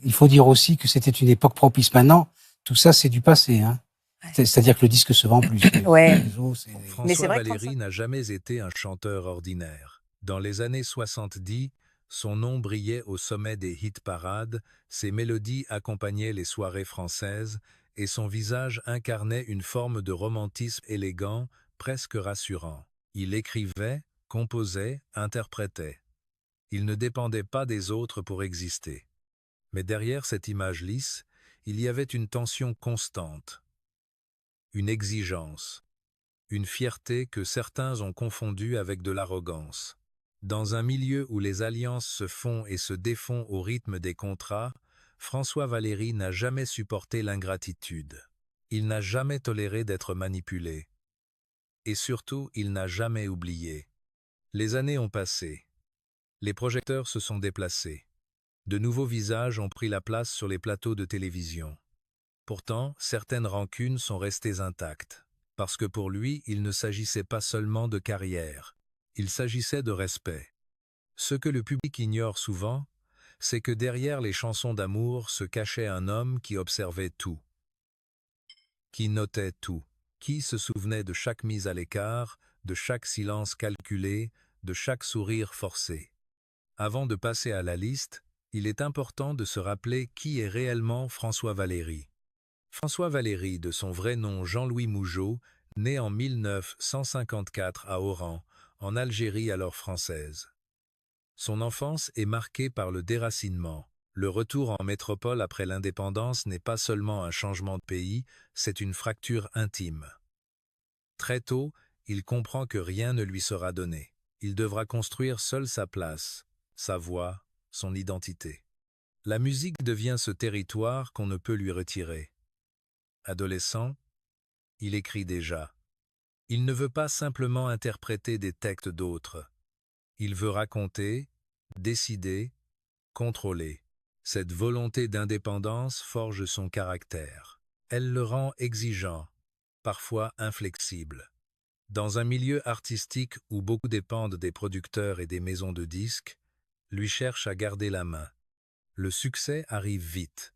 il faut dire aussi que c'était une époque propice. Maintenant, tout ça, c'est du passé, hein. Ouais. C'est-à-dire que le disque se vend plus. Ouais. Les réseaux, c'est- Mais c'est François vrai que Valéry n'a jamais été un chanteur ordinaire. Dans les années 70, son nom brillait au sommet des hit-parades, ses mélodies accompagnaient les soirées françaises, et son visage incarnait une forme de romantisme élégant, presque rassurant. Il écrivait, composait, interprétait. Il ne dépendait pas des autres pour exister. Mais derrière cette image lisse, il y avait une tension constante, une exigence, une fierté que certains ont confondue avec de l'arrogance. Dans un milieu où les alliances se font et se défont au rythme des contrats, François Valéry n'a jamais supporté l'ingratitude. Il n'a jamais toléré d'être manipulé. Et surtout, il n'a jamais oublié. Les années ont passé. Les projecteurs se sont déplacés. De nouveaux visages ont pris la place sur les plateaux de télévision. Pourtant, certaines rancunes sont restées intactes. Parce que pour lui, il ne s'agissait pas seulement de carrière, il s'agissait de respect. Ce que le public ignore souvent, c'est que derrière les chansons d'amour se cachait un homme qui observait tout, qui notait tout, qui se souvenait de chaque mise à l'écart, de chaque silence calculé, de chaque sourire forcé. Avant de passer à la liste, il est important de se rappeler qui est réellement François Valéry. François Valéry, de son vrai nom Jean-Louis Mougeot, né en 1954 à Oran, en Algérie alors française. Son enfance est marquée par le déracinement. Le retour en métropole après l'indépendance n'est pas seulement un changement de pays, c'est une fracture intime. Très tôt, il comprend que rien ne lui sera donné. Il devra construire seul sa place, sa voix, son identité. La musique devient ce territoire qu'on ne peut lui retirer. Adolescent, il écrit déjà. Il ne veut pas simplement interpréter des textes d'autres. Il veut raconter, décider, contrôler. Cette volonté d'indépendance forge son caractère. Elle le rend exigeant, parfois inflexible. Dans un milieu artistique où beaucoup dépendent des producteurs et des maisons de disques, lui cherche à garder la main. Le succès arrive vite.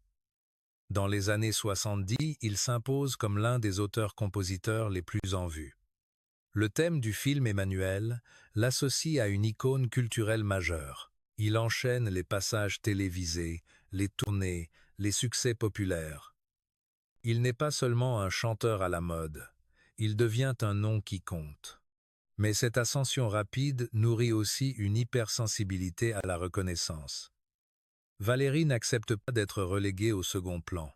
Dans les années 70, il s'impose comme l'un des auteurs-compositeurs les plus en vue. Le thème du film Emmanuel l'associe à une icône culturelle majeure. Il enchaîne les passages télévisés, les tournées, les succès populaires. Il n'est pas seulement un chanteur à la mode, il devient un nom qui compte. Mais cette ascension rapide nourrit aussi une hypersensibilité à la reconnaissance. Valéry n'accepte pas d'être relégué au second plan.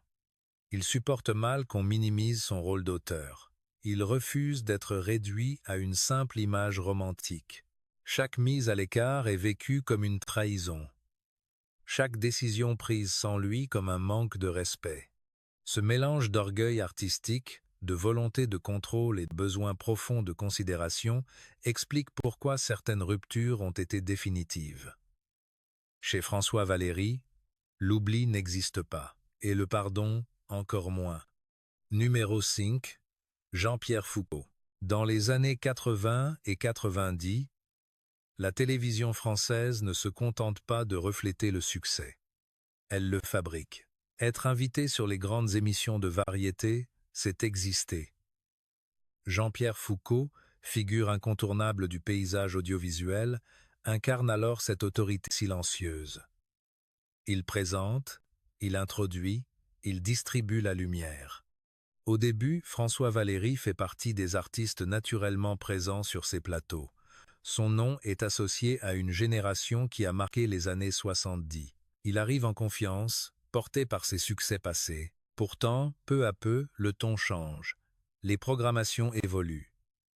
Il supporte mal qu'on minimise son rôle d'auteur. Il refuse d'être réduit à une simple image romantique. Chaque mise à l'écart est vécue comme une trahison. Chaque décision prise sans lui comme un manque de respect. Ce mélange d'orgueil artistique, de volonté de contrôle et de besoin profond de considération explique pourquoi certaines ruptures ont été définitives. Chez François Valéry, l'oubli n'existe pas, et le pardon encore moins. Numéro 5, Jean-Pierre Foucault. Dans les années 80 et 90, la télévision française ne se contente pas de refléter le succès. Elle le fabrique. Être invité sur les grandes émissions de variété, c'est exister. Jean-Pierre Foucault, figure incontournable du paysage audiovisuel, incarne alors cette autorité silencieuse. Il présente, il introduit, il distribue la lumière. Au début, François Valéry fait partie des artistes naturellement présents sur ces plateaux. Son nom est associé à une génération qui a marqué les années 70. Il arrive en confiance, porté par ses succès passés. Pourtant, peu à peu, le ton change. Les programmations évoluent.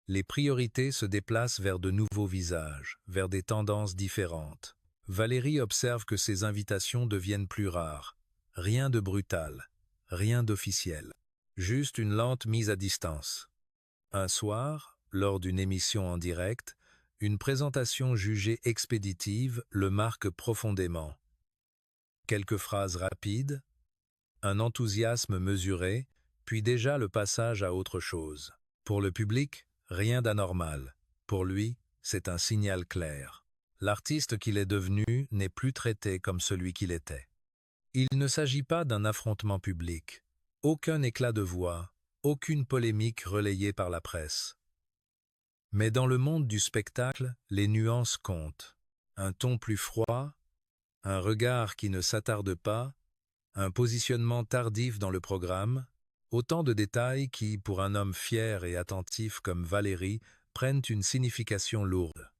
Les priorités se déplacent vers de nouveaux visages, vers des tendances différentes. Valéry observe que ses invitations deviennent plus rares. Rien de brutal, rien d'officiel. Juste une lente mise à distance. Un soir, lors d'une émission en direct, une présentation jugée expéditive le marque profondément. Quelques phrases rapides, un enthousiasme mesuré, puis déjà le passage à autre chose. Pour le public, rien d'anormal. Pour lui, c'est un signal clair. L'artiste qu'il est devenu n'est plus traité comme celui qu'il était. Il ne s'agit pas d'un affrontement public. Aucun éclat de voix, aucune polémique relayée par la presse. Mais dans le monde du spectacle, les nuances comptent. Un ton plus froid, un regard qui ne s'attarde pas, un positionnement tardif dans le programme, autant de détails qui, pour un homme fier et attentif comme Valéry, prennent une signification lourde.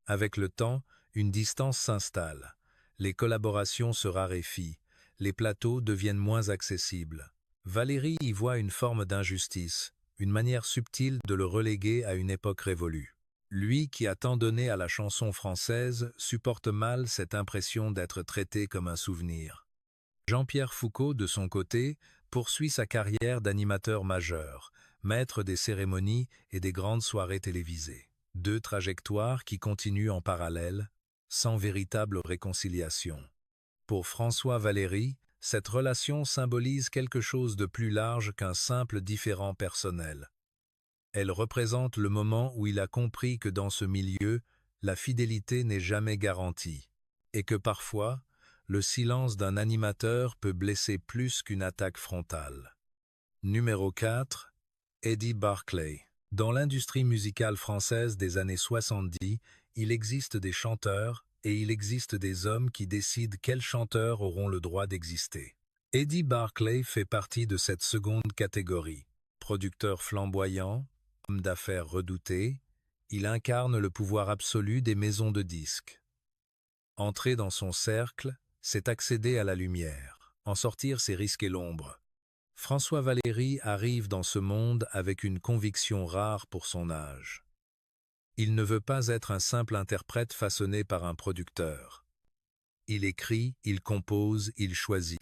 Avec le temps, une distance s'installe. Les collaborations se raréfient. Les plateaux deviennent moins accessibles. Valéry y voit une forme d'injustice, une manière subtile de le reléguer à une époque révolue. Lui qui a tant donné à la chanson française supporte mal cette impression d'être traité comme un souvenir. Jean-Pierre Foucault, de son côté, poursuit sa carrière d'animateur majeur, maître des cérémonies et des grandes soirées télévisées. Deux trajectoires qui continuent en parallèle, sans véritable réconciliation. Pour François Valéry, cette relation symbolise quelque chose de plus large qu'un simple différend personnel. Elle représente le moment où il a compris que dans ce milieu, la fidélité n'est jamais garantie, et que parfois, le silence d'un animateur peut blesser plus qu'une attaque frontale. Numéro 4. Eddie Barclay. Dans l'industrie musicale française des années 70, il existe des chanteurs et il existe des hommes qui décident quels chanteurs auront le droit d'exister. Eddie Barclay fait partie de cette seconde catégorie. Producteur flamboyant, homme d'affaires redouté, il incarne le pouvoir absolu des maisons de disques. Entrer dans son cercle, c'est accéder à la lumière. En sortir, c'est risquer l'ombre. François Valéry arrive dans ce monde avec une conviction rare pour son âge. Il ne veut pas être un simple interprète façonné par un producteur. Il écrit, il compose, il choisit.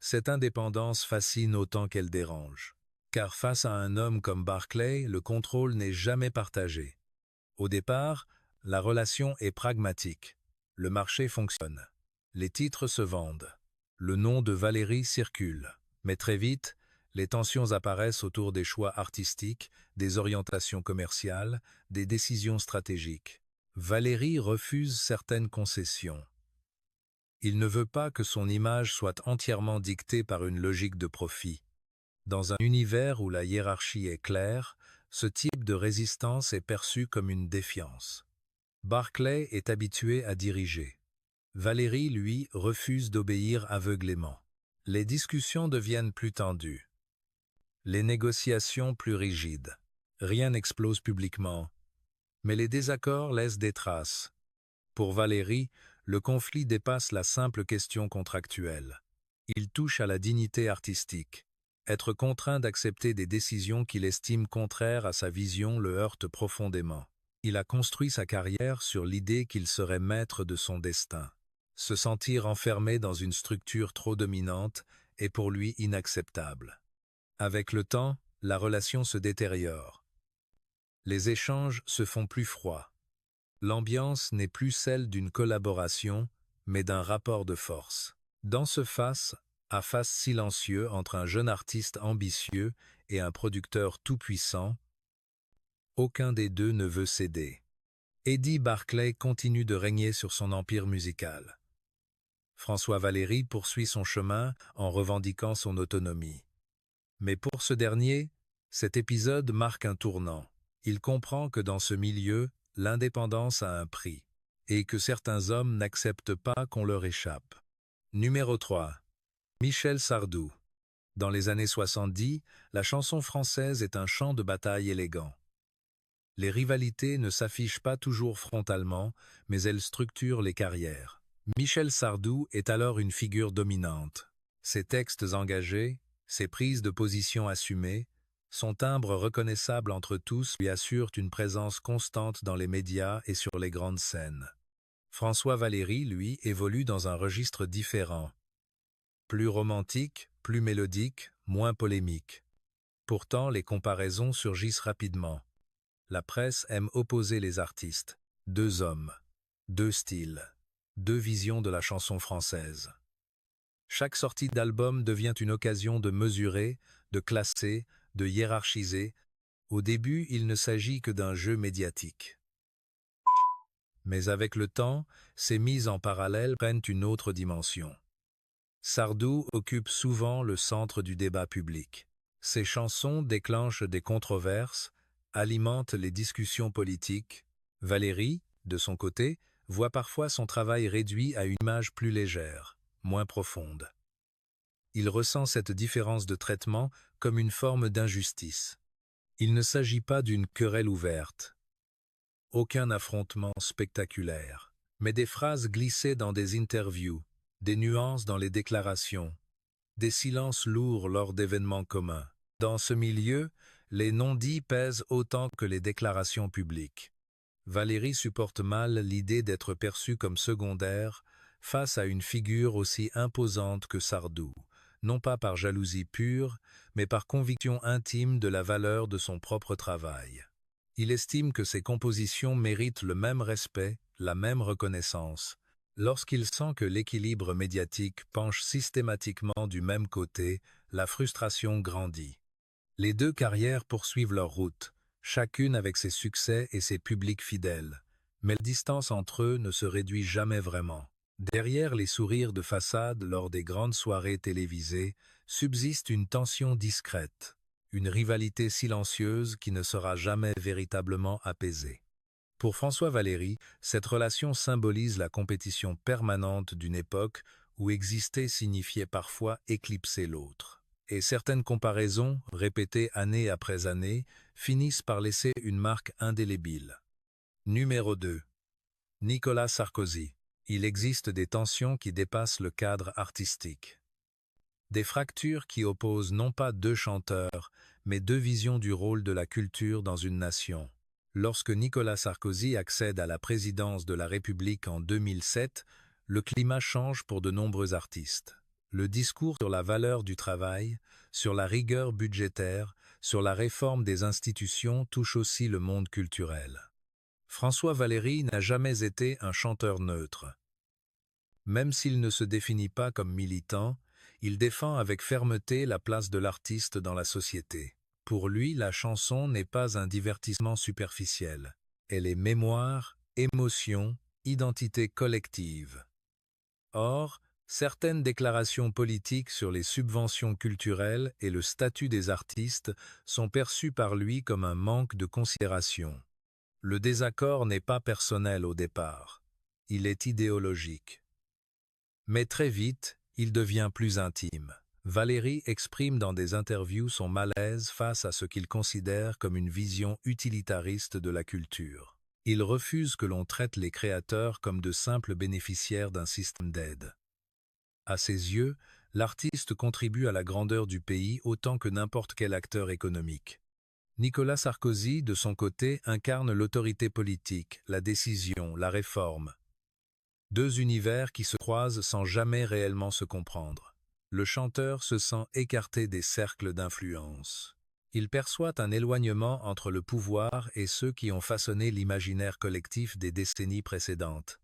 Cette indépendance fascine autant qu'elle dérange. Car face à un homme comme Barclay, le contrôle n'est jamais partagé. Au départ, la relation est pragmatique. Le marché fonctionne. Les titres se vendent. Le nom de Valéry circule. Mais très vite, les tensions apparaissent autour des choix artistiques, des orientations commerciales, des décisions stratégiques. Valéry refuse certaines concessions. Il ne veut pas que son image soit entièrement dictée par une logique de profit. Dans un univers où la hiérarchie est claire, ce type de résistance est perçu comme une défiance. Barclay est habitué à diriger. Valéry, lui, refuse d'obéir aveuglément. Les discussions deviennent plus tendues. Les négociations plus rigides. Rien n'explose publiquement. Mais les désaccords laissent des traces. Pour Valéry, le conflit dépasse la simple question contractuelle. Il touche à la dignité artistique. Être contraint d'accepter des décisions qu'il estime contraires à sa vision le heurte profondément. Il a construit sa carrière sur l'idée qu'il serait maître de son destin. Se sentir enfermé dans une structure trop dominante est pour lui inacceptable. Avec le temps, la relation se détériore. Les échanges se font plus froids. L'ambiance n'est plus celle d'une collaboration, mais d'un rapport de force. Dans ce face-à-face silencieux entre un jeune artiste ambitieux et un producteur tout-puissant, aucun des deux ne veut céder. Eddie Barclay continue de régner sur son empire musical. François Valéry poursuit son chemin en revendiquant son autonomie. Mais pour ce dernier, cet épisode marque un tournant. Il comprend que dans ce milieu, l'indépendance a un prix, et que certains hommes n'acceptent pas qu'on leur échappe. Numéro 3. Michel Sardou. Dans les années 70, la chanson française est un champ de bataille élégant. Les rivalités ne s'affichent pas toujours frontalement, mais elles structurent les carrières. Michel Sardou est alors une figure dominante. Ses textes engagés, ses prises de position assumées, son timbre reconnaissable entre tous lui assurent une présence constante dans les médias et sur les grandes scènes. François Valéry, lui, évolue dans un registre différent. Plus romantique, plus mélodique, moins polémique. Pourtant, les comparaisons surgissent rapidement. La presse aime opposer les artistes. Deux hommes, deux styles, deux visions de la chanson française. Chaque sortie d'album devient une occasion de mesurer, de classer, de hiérarchiser. Au début, il ne s'agit que d'un jeu médiatique. Mais avec le temps, ces mises en parallèle prennent une autre dimension. Sardou occupe souvent le centre du débat public. Ses chansons déclenchent des controverses, alimentent les discussions politiques. Valérie, de son côté, voit parfois son travail réduit à une image plus légère, moins profonde. Il ressent cette différence de traitement comme une forme d'injustice. Il ne s'agit pas d'une querelle ouverte, aucun affrontement spectaculaire, mais des phrases glissées dans des interviews, des nuances dans les déclarations, des silences lourds lors d'événements communs. Dans ce milieu, les non-dits pèsent autant que les déclarations publiques. Valérie supporte mal l'idée d'être perçue comme secondaire face à une figure aussi imposante que Sardou, non pas par jalousie pure, mais par conviction intime de la valeur de son propre travail. Il estime que ses compositions méritent le même respect, la même reconnaissance. Lorsqu'il sent que l'équilibre médiatique penche systématiquement du même côté, la frustration grandit. Les deux carrières poursuivent leur route, chacune avec ses succès et ses publics fidèles. Mais la distance entre eux ne se réduit jamais vraiment. Derrière les sourires de façade lors des grandes soirées télévisées, subsiste une tension discrète, une rivalité silencieuse qui ne sera jamais véritablement apaisée. Pour François Valéry, cette relation symbolise la compétition permanente d'une époque où exister signifiait parfois éclipser l'autre. Et certaines comparaisons, répétées année après année, finissent par laisser une marque indélébile. Numéro 2. Nicolas Sarkozy. Il existe des tensions qui dépassent le cadre artistique. Des fractures qui opposent non pas deux chanteurs, mais deux visions du rôle de la culture dans une nation. Lorsque Nicolas Sarkozy accède à la présidence de la République en 2007, le climat change pour de nombreux artistes. Le discours sur la valeur du travail, sur la rigueur budgétaire, sur la réforme des institutions touche aussi le monde culturel. François Valéry n'a jamais été un chanteur neutre. Même s'il ne se définit pas comme militant, il défend avec fermeté la place de l'artiste dans la société. Pour lui, la chanson n'est pas un divertissement superficiel. Elle est mémoire, émotion, identité collective. Or, certaines déclarations politiques sur les subventions culturelles et le statut des artistes sont perçues par lui comme un manque de considération. Le désaccord n'est pas personnel au départ, il est idéologique. Mais très vite, il devient plus intime. Valéry exprime dans des interviews son malaise face à ce qu'il considère comme une vision utilitariste de la culture. Il refuse que l'on traite les créateurs comme de simples bénéficiaires d'un système d'aide. À ses yeux, l'artiste contribue à la grandeur du pays autant que n'importe quel acteur économique. Nicolas Sarkozy, de son côté, incarne l'autorité politique, la décision, la réforme. Deux univers qui se croisent sans jamais réellement se comprendre. Le chanteur se sent écarté des cercles d'influence. Il perçoit un éloignement entre le pouvoir et ceux qui ont façonné l'imaginaire collectif des décennies précédentes.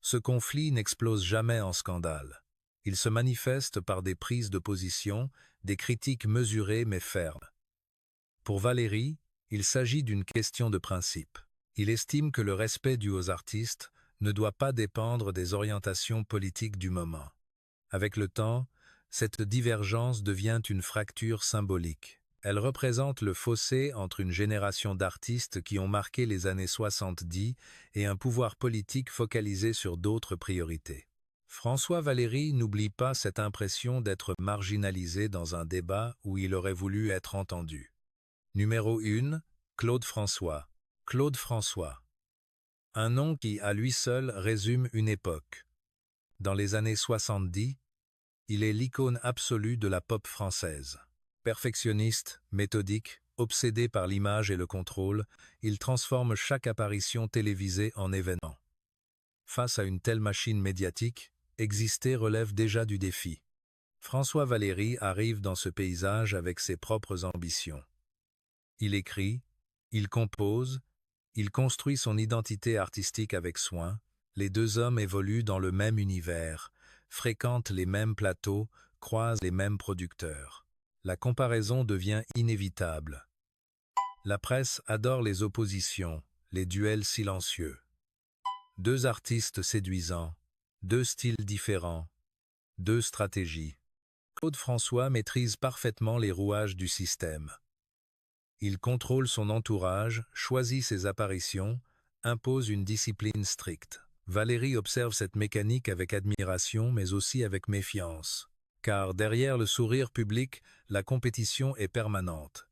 Ce conflit n'explose jamais en scandale. Il se manifeste par des prises de position, des critiques mesurées mais fermes. Pour Valéry, il s'agit d'une question de principe. Il estime que le respect dû aux artistes ne doit pas dépendre des orientations politiques du moment. Avec le temps, cette divergence devient une fracture symbolique. Elle représente le fossé entre une génération d'artistes qui ont marqué les années 70 et un pouvoir politique focalisé sur d'autres priorités. François Valéry n'oublie pas cette impression d'être marginalisé dans un débat où il aurait voulu être entendu. Numéro 1, Claude François. Claude François. Un nom qui, à lui seul, résume une époque. Dans les années 70, il est l'icône absolue de la pop française. Perfectionniste, méthodique, obsédé par l'image et le contrôle, il transforme chaque apparition télévisée en événement. Face à une telle machine médiatique, exister relève déjà du défi. François Valéry arrive dans ce paysage avec ses propres ambitions. Il écrit, il compose, il construit son identité artistique avec soin. Les deux hommes évoluent dans le même univers, fréquentent les mêmes plateaux, croisent les mêmes producteurs. La comparaison devient inévitable. La presse adore les oppositions, les duels silencieux. Deux artistes séduisants, deux styles différents, 2 stratégies. Claude François maîtrise parfaitement les rouages du système. Il contrôle son entourage, choisit ses apparitions, impose une discipline stricte. Valérie observe cette mécanique avec admiration mais aussi avec méfiance. Car derrière le sourire public, la compétition est permanente.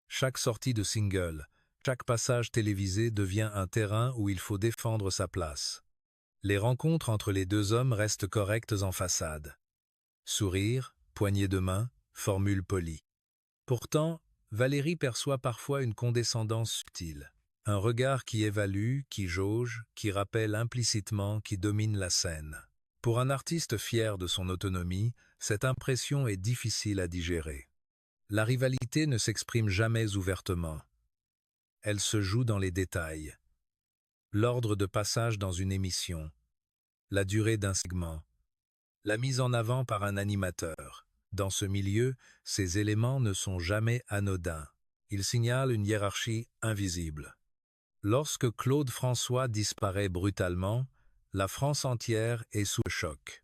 Chaque sortie de single, chaque passage télévisé devient un terrain où il faut défendre sa place. Les rencontres entre les deux hommes restent correctes en façade. Sourire, poignée de main, formule polie. Pourtant, Valérie perçoit parfois une condescendance subtile. Un regard qui évalue, qui jauge, qui rappelle implicitement, qui domine la scène. Pour un artiste fier de son autonomie, cette impression est difficile à digérer. La rivalité ne s'exprime jamais ouvertement. Elle se joue dans les détails. L'ordre de passage dans une émission, la durée d'un segment, la mise en avant par un animateur. Dans ce milieu, ces éléments ne sont jamais anodins. Ils signalent une hiérarchie invisible. Lorsque Claude François disparaît brutalement, la France entière est sous le choc.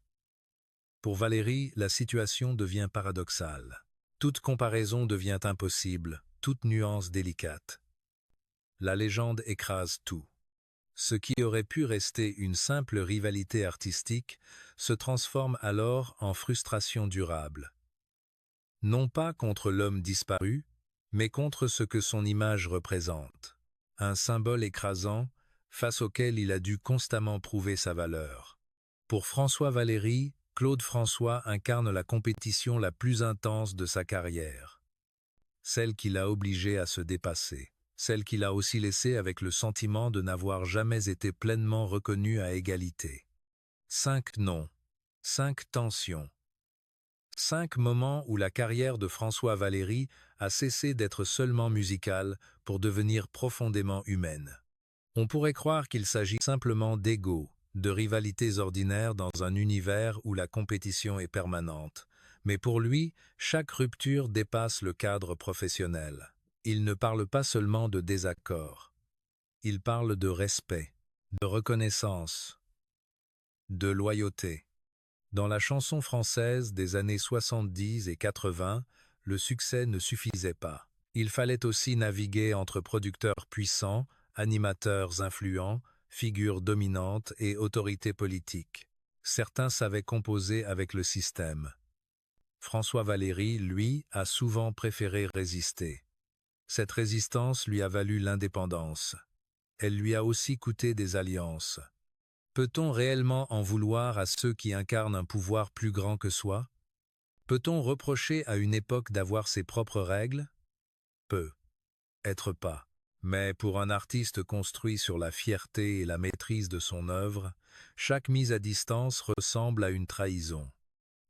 Pour Valérie, la situation devient paradoxale. Toute comparaison devient impossible, toute nuance délicate. La légende écrase tout. Ce qui aurait pu rester une simple rivalité artistique se transforme alors en frustration durable. Non pas contre l'homme disparu, mais contre ce que son image représente. Un symbole écrasant, face auquel il a dû constamment prouver sa valeur. Pour François Valéry, Claude François incarne la compétition la plus intense de sa carrière. Celle qui l'a obligé à se dépasser. Celle qui l'a aussi laissé avec le sentiment de n'avoir jamais été pleinement reconnu à égalité. 5 noms, 5 tensions. 5 moments où la carrière de François Valéry a cessé d'être seulement musicale pour devenir profondément humaine. On pourrait croire qu'il s'agit simplement d'ego, de rivalités ordinaires dans un univers où la compétition est permanente. Mais pour lui, chaque rupture dépasse le cadre professionnel. Il ne parle pas seulement de désaccord. Il parle de respect, de reconnaissance, de loyauté. Dans la chanson française des années 70 et 80, le succès ne suffisait pas. Il fallait aussi naviguer entre producteurs puissants, animateurs influents, figures dominantes et autorités politiques. Certains savaient composer avec le système. François Valéry, lui, a souvent préféré résister. Cette résistance lui a valu l'indépendance. Elle lui a aussi coûté des alliances. Peut-on réellement en vouloir à ceux qui incarnent un pouvoir plus grand que soi? Peut-on reprocher à une époque d'avoir ses propres règles? Peu. Être pas. Mais pour un artiste construit sur la fierté et la maîtrise de son œuvre, chaque mise à distance ressemble à une trahison.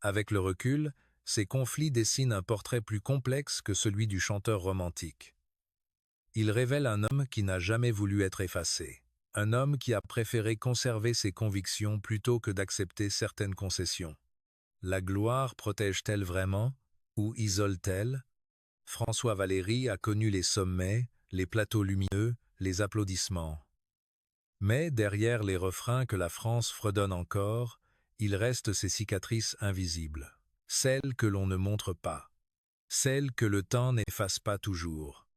Avec le recul, ces conflits dessinent un portrait plus complexe que celui du chanteur romantique. Ils révèlent un homme qui n'a jamais voulu être effacé. Un homme qui a préféré conserver ses convictions plutôt que d'accepter certaines concessions. La gloire protège-t-elle vraiment ou isole-t-elle? François Valéry a connu les sommets, les plateaux lumineux, les applaudissements. Mais derrière les refrains que la France fredonne encore, il reste ces cicatrices invisibles. Celles que l'on ne montre pas. Celles que le temps n'efface pas toujours.